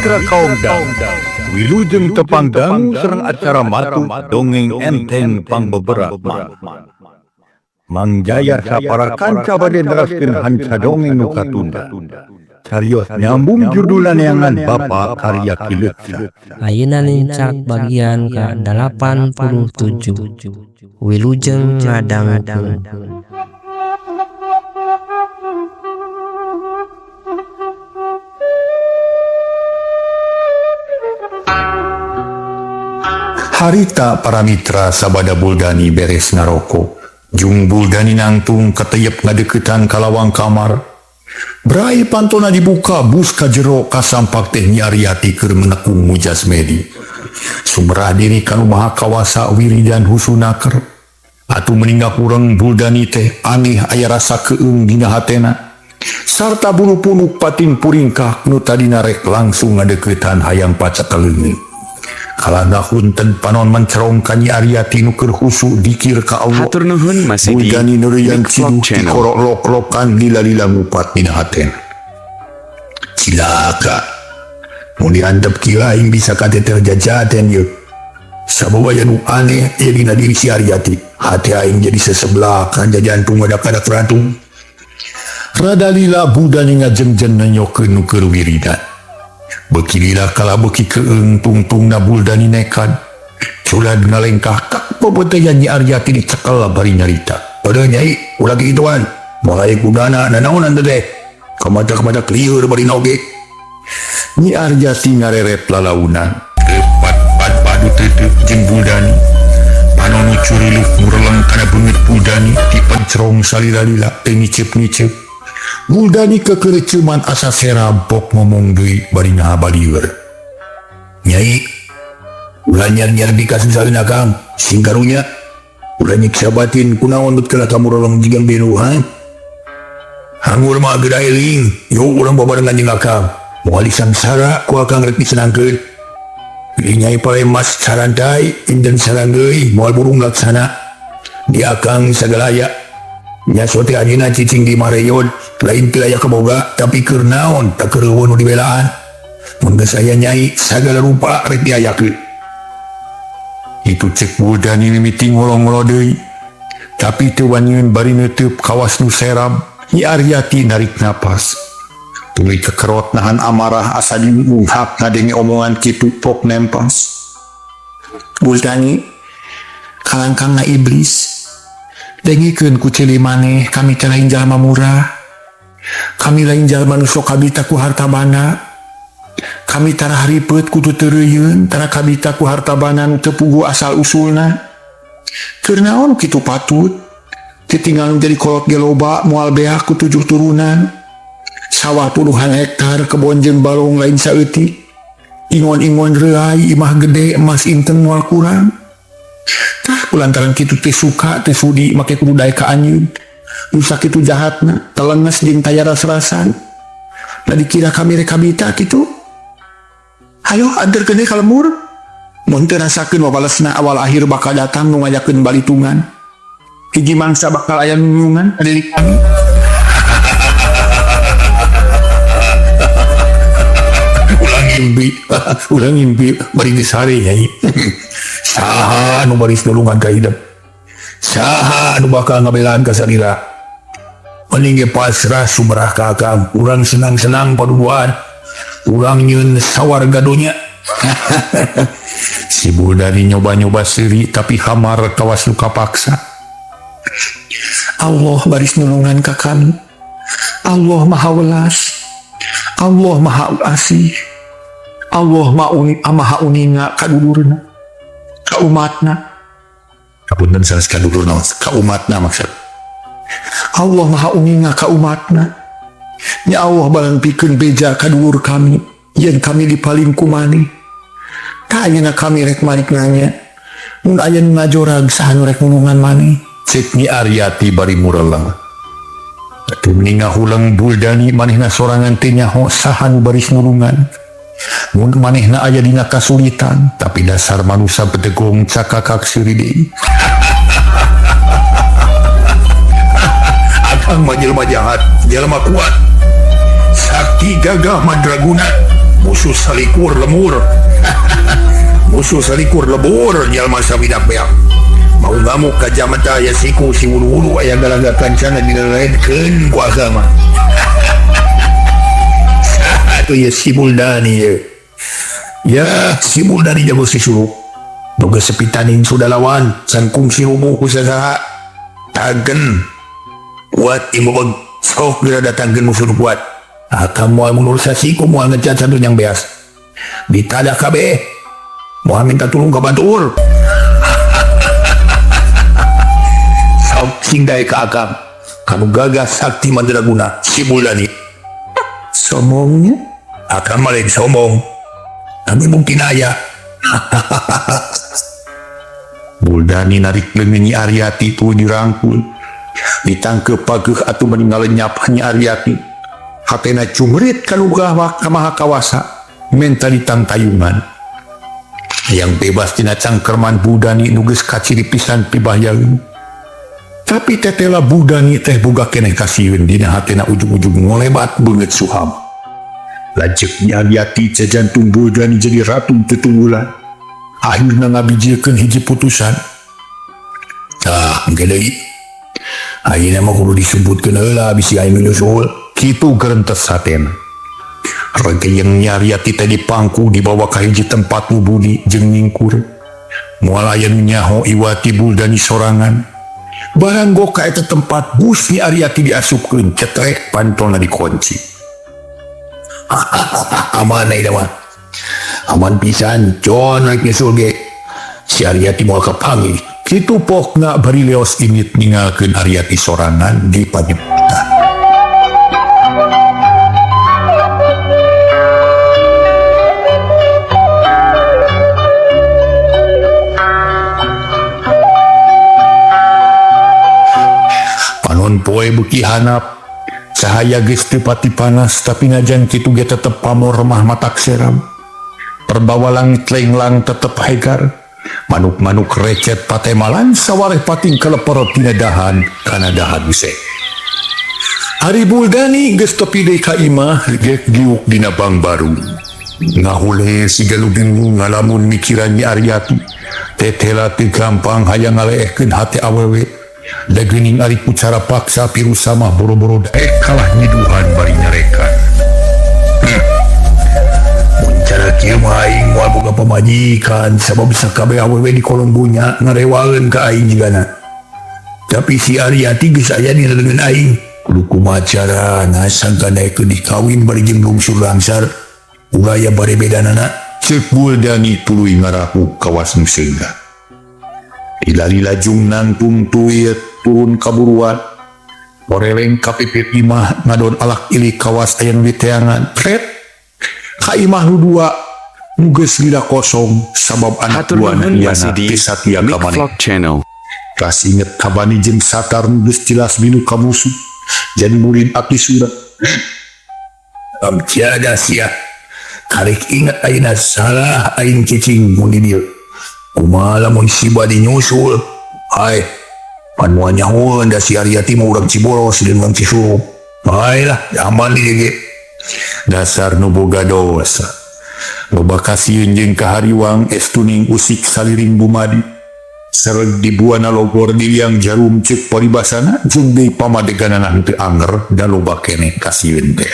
Mitra kaum dang, wilujeng tepangdang serang acara matu dongeng enteng pangbeberat Mang Jaya sapara kanca bade neraskeun hanca dongeng nu katunda. Carios nyambung judulaneangan Bapa Karya Kileutsa. Ayeuna lincak bagian ke-87. Wilujeng ngadangkeun. Harita para mitra sabada Buldani beres ngaroko. Jung Buldani nangtung keteyep ngadeukeutan kalawang kamar. Brai pantona dibuka bus ka jero kasampak teh Nyi Aryati keur menekung mujasmedi. Sumrah diri kanu maha kawasa wiridan husunaker. Atuh meninggal kurang Buldani teh aneh aya rasa keung dina hatena. Sarta bulu punuk patin puringkah nu tadina rek langsung ngadeukeutan hayang pacakaleungeun. Kalana hunten panon mencerong ka Nyi Aryati nu keur husu dikir ka Allah. Hatur nuhun masih di Buldani neureuyang Big Vlog ciduh Channel. dikorok-lokan lila-lila ngupat dina hatena. Cilaka. Mun diantep kieu aing bisa kate terjajaten yeuh. Sababaya nu aneh aya dina diri si Aryati. Hati aing jadi sesebelah kan jantung wadak-wadak ratung. Rada lila Buldani ngajengjen nenyokeun nu keur wiridan. Bekililah kala beki keung tungtungna Buldani nekat. Culad ngalengkah tak pebeteyan Nyi Aryati dicekel bari nyarita. Pada Nyai, ulah gituan. Mulai kudana nanaonan teh. Kamada-kamada lieur bari noge. Nyi Aryati ngareret lalaunan. Tepat padu tetep jeung Buldani. Panonu curiluk mureleng kana beungeut Buldani dipencerong salila-lila teu ngicep-ngicep. Buldani kekereceman asa serabok ngomong deui bari ngahabalieur. Nyai, ulah nyar-nyar dikasusaheun akang, sing karunya. Ulah nyiksa batin kunaon teu kala kamureleng jigang benu ha? Hangur mah geura eling, yo urang babarengan jeung akang. Moal disangsara ku akang rek disenangkeun. Nyai pare mas sarantai, inten sarang deui moal burung laksana. Di akang sagalaya. Nya sote anjeunna cicing di mareyon, lain teu aya kaboga, tapi keur naon tak keur eueuh nu dibelaan. Mun geus aya Nyai, sagala rupa rek diayakeun. Itu cek Buldani mimiti ngolo-ngolo deui. Tapi teu waniun bari neuteub kawas nu seram, Nyi Aryati narik napas. Tuluy kekerot nahan amarah asa dimunghak ngadenge omongan kitu pok nempas. Buldani, kalangkangna iblis. Dengikeun ku ceuli maneh kami teh lain jalma murah. Kami lain jalma nu sok kabita ku harta bana. Kami tara haripeut kudu teureuyeun tara kabita ku harta bana nu teu puguh asal usulna. Keur naon kitu patut? Ditinggal jadi kolot ge loba moal beak ku 7 turunan. Sawah puluhan hektar kebon jeung balong lain saeutik. Ingon-ingon reuai imah gede emas inten moal kurang. Tah kulantaran kitu teh suka teh sudi make kudu daek ka anjeun. Nu sakitu jahatna, telenges jeung taya ras-rasan. Da dikira kami rek kabita kitu. Hayo anterkeun deui ka lemur. Mun teu rasakeun wabalesna awal akhir bakal datang nu ngajakeun balitungan. Hiji mangsa bakal aya nunungan ka diri kami. Ulang ngimpi bari disare Nyai. Saha anu baris nulungan ka hidup? Saha anu bakal ngabelaan ka salira? Mending ge pasrah sumrah ka akang. Urang senang-senang paduduan. Urang nyieun sawarga donya. Si Buldani nyoba-nyoba seuri tapi hamar kawas nu kapaksa. Allah baris nulungan ka kami. Allah maha welas. Allah maha asih. Allah maha uninga ka dulurna, ka umatna. Kapunten sanes ka dulurna, ka umatna maksud. Allah maha uninga ka umatna. Ya Allah balempikeun beja ka dulur kami, yen kami dipaling ku maneh. Ta ayeuna kami rek malik nanya, mun aya nu ngajorag saha nu rek nulungan maneh. Cek Nyi Aryati bari mureleng. Atuh meninga hulang Buldani manehna sorangan teh nyaho saha nu baris nulungan. Mun manehna aya dina kasulitan, tapi dasar manusia bedegong cakakak seuri deui. Akang mah jelema jahat, jelema kuat. Sakti gagah madraguna. musuh salikur lemur. Musuh salikur lebur jalma sabidak beak. Mau ngamuk ka jamata ya siku si wulu-wulu aya galaga kancana dilelekeun ku agama. Atuh ya si Buldani ya. Ya si Buldani jago si suluk. Boga sepitaning sudah lawan sangkung si humuh ku sasaha. Tagen kuat imubag sok bila datangkeun musuh kuat. Akan moal mundur sasiku moal ngecat satu yang beas. Ditada kabeh. Moal minta tulung ka batur. Sok singdai ka akam. Kamu gagas sakti mandraguna si Buldani. Sombongnya akan malah sombong. Tapi mungkin aya. Buldani narik lengan Aryati tu dirangkul. Ditangkep pageuh atuh meninggal nyapanya Aryati. Hatena cumrit kalugah kamaha kawasa. Menta ditang tayungan. Yang bebas tina cangkerman Buldani nuges kaciri pisan pibayaeun. Tapi tetela Buldani teh boga keneh kasieun dina hatena ujung-ujung ngolebat beungeut suham. Lanceuknya Aryati jantung Buldani jadi ratu tetunggulan. Akhirna ngabijiekeun hiji putusan. Engke deui. Ayeuna mah kudu disebutkeun heula bisi aing nyusul. Kitu gerentes hatena. Regeyeng Aryati teh dipangku dibawa ka hiji tempat budi jeung ningkur. Moal aya nyaho Iwati Buldani sorangan. Barang go ka eta tempat bus ni Aryati diasupkeun cetrek pantolna dikunci. Aman ai mah. Aman pisan con rek nyusul ge. Si Aryati moal kapanggih. Kitu pokna bari leos imit ninggalkeun Aryati sorangan di panyebutan. Poe beuki hanap cahaya geus teu pati panas tapi najan kitu ge tetep pamor remah matak seram. Perbawa langit lenglang tetep hegar. Manuk-manuk recet patemalan sawareh pating keleperot tina dahan kana dahan use. Ari Buldani geus tepi deui ka imah ge giuk dina bang baru. Ngahule si galudin ngalamun mikiran Aryati. Tetela teu gampang hayang ngaleehkeun hate awewe. Dagening ari pucara paksa pirusa mah boro-boro daek kalah nyiduhan bari nyarekan. Muncara kieu mah aing moal boga pamajikan sabab bisa kabeh awewe di kolong bunya ngarewaeun ka aing jigana. Tapi si Aryati geus aya di leungeun aing. Kudu kumaha carana sangka daekeun dikawin bari jeung bungsu langsar. Ulaya bari bedanana. Ceuk Buldani tuluy ngarahu kawas museuga. Lila-lila jung nangtung tuit turun kaburuan. Oreleng kapipit imah ngadon alak ili kawas ayan witeangan. Pret ka imah nu dua nuges lila kosong sabab anak buana iana tisatia kamane. Ras inget kabani jeung satar nuges jelas binu kamusuh. Jadi murid abdi surat. Tiada sia. Karek ingat ayeuna salah aing cicing mun di dieu. Kumaha lamun si badi nyusul. Hai, pan moal nyahoeun da si Aryati mah urang Ciboros jeung urang Cisurup. Hai lah, aman di dieu. Dasar nu boga dosa. Loba kasieun jeung kahariwang estuning usik saliring bumadi. Sereg di buana logor di liang jarum ceuk paribasana jeung deui pamadeganana teu anger da loba keneh kasieun teh.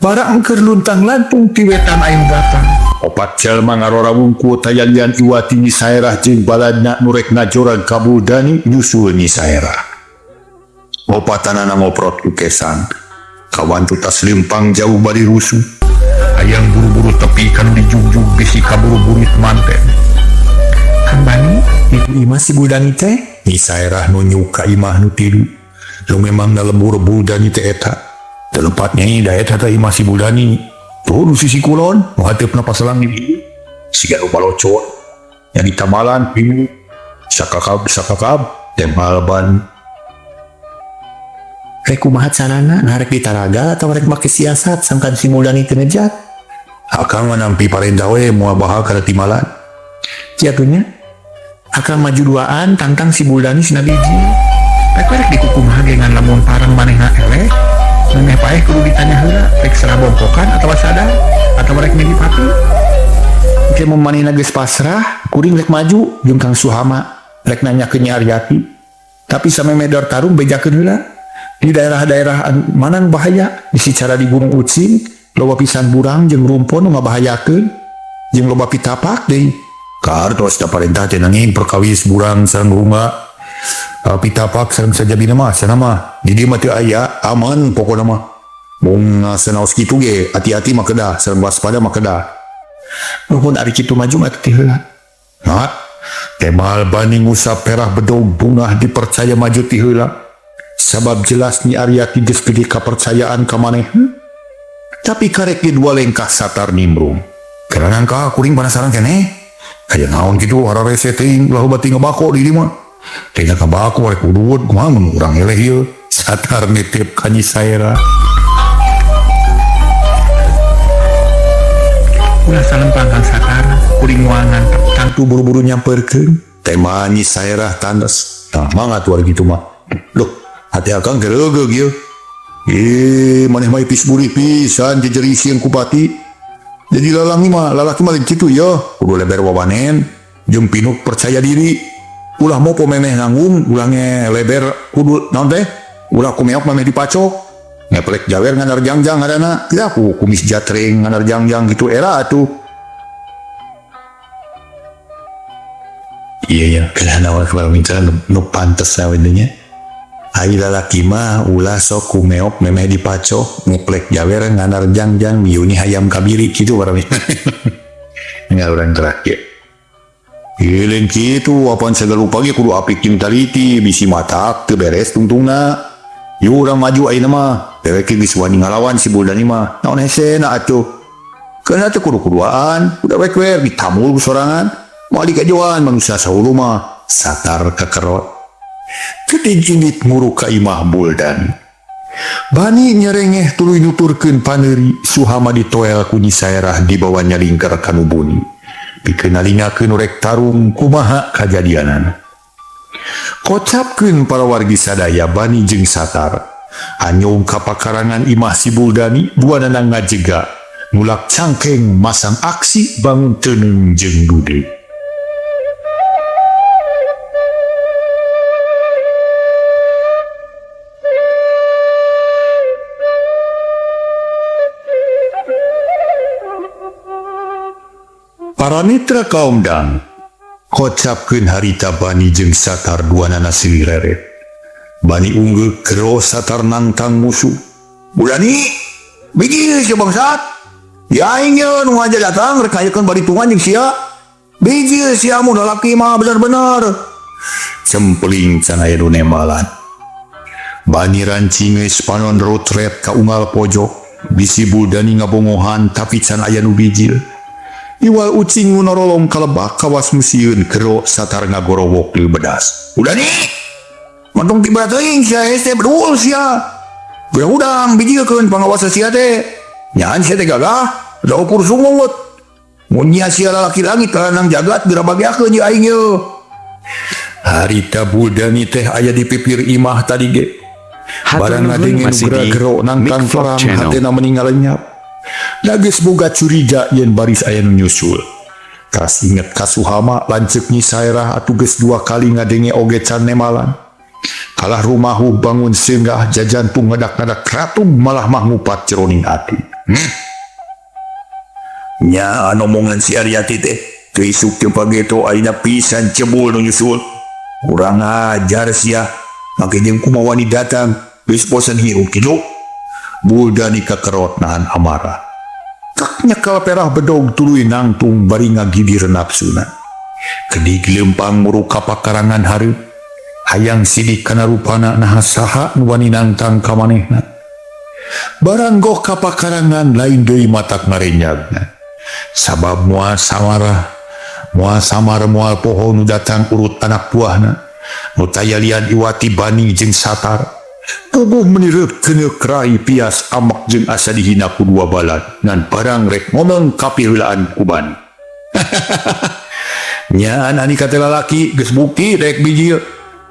Barang keur luntang lantung ti wetan aing datang. Opat jalma ngarorawung ku tayalian Iwati ni saerah jeung baladna nurek najorag ka Buldani nyusul ni saerah. Opatanana ngoprot ku kesan. Kawan tutas lempang jauh bari rusuh. Hayang buru-buru tepi kan dijungjung bisi kaburu-burit manten. Kang Bani, itu imah si Buldani teh? Ni saerah nu nyuka imah nu tilu. Lu memang na lembur Buldani teh eta. Telepatnya ini da eta teh imah si Buldani. Tuh nu sisi kulon, nu hateupna paselang di dieu. Siga nu balocor. Nya di tamalan pimu. Sakakab temal ban. Rek kumaha canana ngarek ditaraga atau rek make siasat sangkan si Buldani teu nejat? Akang nampi parentah we moal bahal kana timalan. Jatuhnya akang maju duaan tantang si Buldani sina biji. Rek dikukumaha gengan lamun parang manehna eleh. Memeh paeh kudu ditanya heula rek serah bompokan atau sadar atau rek milipati. Oke mun manehna geus pasrah, kuring rek maju jeung Kang Suhama rek nanya ke Nyi Aryati. Tapi samemeh Dor Tarung bejakeun heula. Di daerah-daerah mana nu bahaya, bisi cara di Gunung Ucing, loba pisan burang jeung rumpun nu ngabahayakeun, jeung loba pitapak deui. Kartos da parentah teh nanging perkawis burang sareng runga. Pitapak sareng sajabina mah sana mah di dieu mah teu aya, aman pokona mah. Mun sanaos kitu ge hati-hati mah kedah, sareng waspada mah kedah. Nuhun ari kitu maju mah teh heula. Nah, temal bani ngusap perah bedog bungah dipercaya maju ti heula. Sabab jelas Nyi Aryati geus gede kapercayaan ka maneh. Tapi karek ge dua lengkah satar nimbrung. Kerangan ka kuring penasaran keneh. Aya naon kitu hararese teuing lahu bati ngabako di dieu mah. Teh ngabako rek udud kumaha mun urang eleh ieu. Satar nitip ka Nyi Saera. Ulah salempang Kang Satar, kuring moal tangtu buru-buru nyamperkeun. Tema Nyi Saera tandes. Nah, mangga tuh gitu mah. Loh, hati akang gereugeuh ieu. Maneh mah pis burih pisan jejeri sieun kupati. Jadi lalaki mah lain kitu ya. Kudu leber wawanen, jeung pinuk percaya diri. Ulah mau memeh nanggung, ulangnya leber kudu naon teh? Ulah kumeok memeh dipacok. Ngeplek jawer ngandar jangjang ngaranna. Teu aku kumis jatring ngandar jangjang gitu era atuh. Iya ya, kana awal minta nu pantes awedenya. Ai lalaki mah ulah sok kumeok memeh dipacok, ngeplek jawer ngandar jangjang biuni hayam kabiri kitu barami. Enggak urang terakhir. Ilin kitu apaan segala pagi kudu apik jeung taliti bisi matak teu beres tungtungna. Yu urang maju ayeuna mah, dewek geus wani ngalawan si Buldani mah. Naon hesena atuh. Keuna teh kudu-kuduaan, udah wek-wek ditamul ku sorangan. Moal dikajoan manusia saulu mah satar kekerot. Gede jinit muruk ka imah Buldani. Bani nyerengeh tuluy nuturkeun paneuri Suhama ditoel ku Nyi Saerah di bawah nyalingker kanu buni. Pikeun nalingakeun rek tarung kumaha kajadianan. Kocapkeun para wargi sadaya Bani jeung Satar. Anyong kapakarangan imah si Buldani duanana ngajega ngulak cangkeng masang aksi bangun teunung jeung dude. Para mitra kaum dang, kocapkeun harita Bani jeung Satar duanana silih reret. Bani unggul kero Satar nangtang musuh. Buldani, biji si bangsat. Ya aing ye nu ngaja datang rek hayekeun baritungan jeung sia. Biji sia mun lalaki mah bener-bener. Cempling can aya nu nembalan. Bani rancing geus panon rotret ka unggal pojok. Bisi Buldani ngabongohan tapi can aya nu bijil. Iwal ucing ngunorolong kalebak kawas musieun kero Satar ngagorowok di bedas. Udah nih, mantong tiba teuing sia hese bedul sia. Udang bijiekeun pangawas sia teh. Nyaan sia teh gagah, da ukur sungut. Mun nya sia lalaki langit lanang jagat dirabagiakeun jeung aing ye. Harita Buldani teh aya di pipir imah tadi ge. Barang ngadenge nu gero nangtang perang hatena meninggal lenyap. Dages boga curiga yen baris aya nu nyusul. Kas inget ka Suhama lanceuk Nyi Saerah atuh geus 2 kali ngadenge oge can nemalan. Kalah rumahu bangun seunggah jajantung ngadak-ngadak ratung malah mah ngupat ceroning ati. Nya omongan si Aryati teh teu isuk teu pageto ayeuna pisan cebul nu nyusul. Urang ajar sia. Make jeung kumaha wani datang geus bosan hirup kitu. Buldani kakerot nahan amarah. Tak nyekal perah bedog tuluy nangtung bari ngagidir nafsuna. Kedik lempang muruk kapakarangan hareup. Hayang sidik kana rupana naha saha nu wani nangtang ka manehna. Barang goh kapakarangan lain deui matak ngarenyagna. Sabab moal samar moal poho nu datang urut anak buahna. Nu tayalian iwati Bani jeung Satar. Tubuh menireup keuneup rai pias amak jeung asa dihina ku dua balad ngan barang rek ngomong kapiheulaan ku Bani. Nyaan ani kate lalaki geus bukti rek biji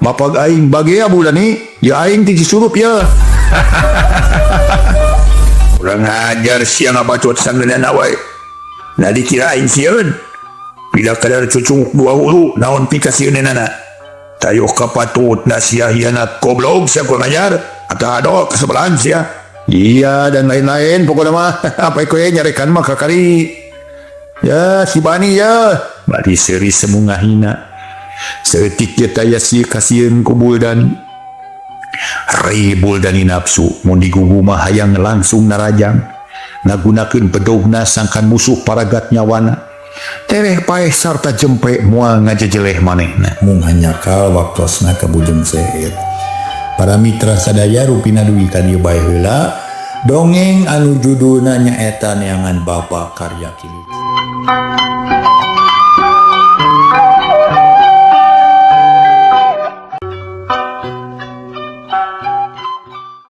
mapag aing bagea Buldani ya aing ti surup ya. Kurang ajar siang abacot sanggenan awai. Nah dikirain sieun. Bila kadar cucung dua hulu, naon pikasieun nana. Tayo kapatut na sia hianat goblok sia kurang ajar. Atau ado kesebelahan sia. Iya dan lain-lain pokoknya mah. Apa iko ya nyarekan mah kakari. Ya si Bani ya. Bari seri semunga hina. Seetik ya taya si kasieun ku Buldan. Buldan nafsu mun digugu mah hayang langsung narajang. Ngagunakeun bedogna sangkan musuh paragat nyawana. Tereh paeh sarta jempe moal ngajejeleh manehna. Mung hanyakal waktosna ka Bujang Seher. Para mitra sadaya rupina dugi ka dieu bae heula. Dongeng anu judulna nyaeta Neangan Bapa karya Ki Leuceum.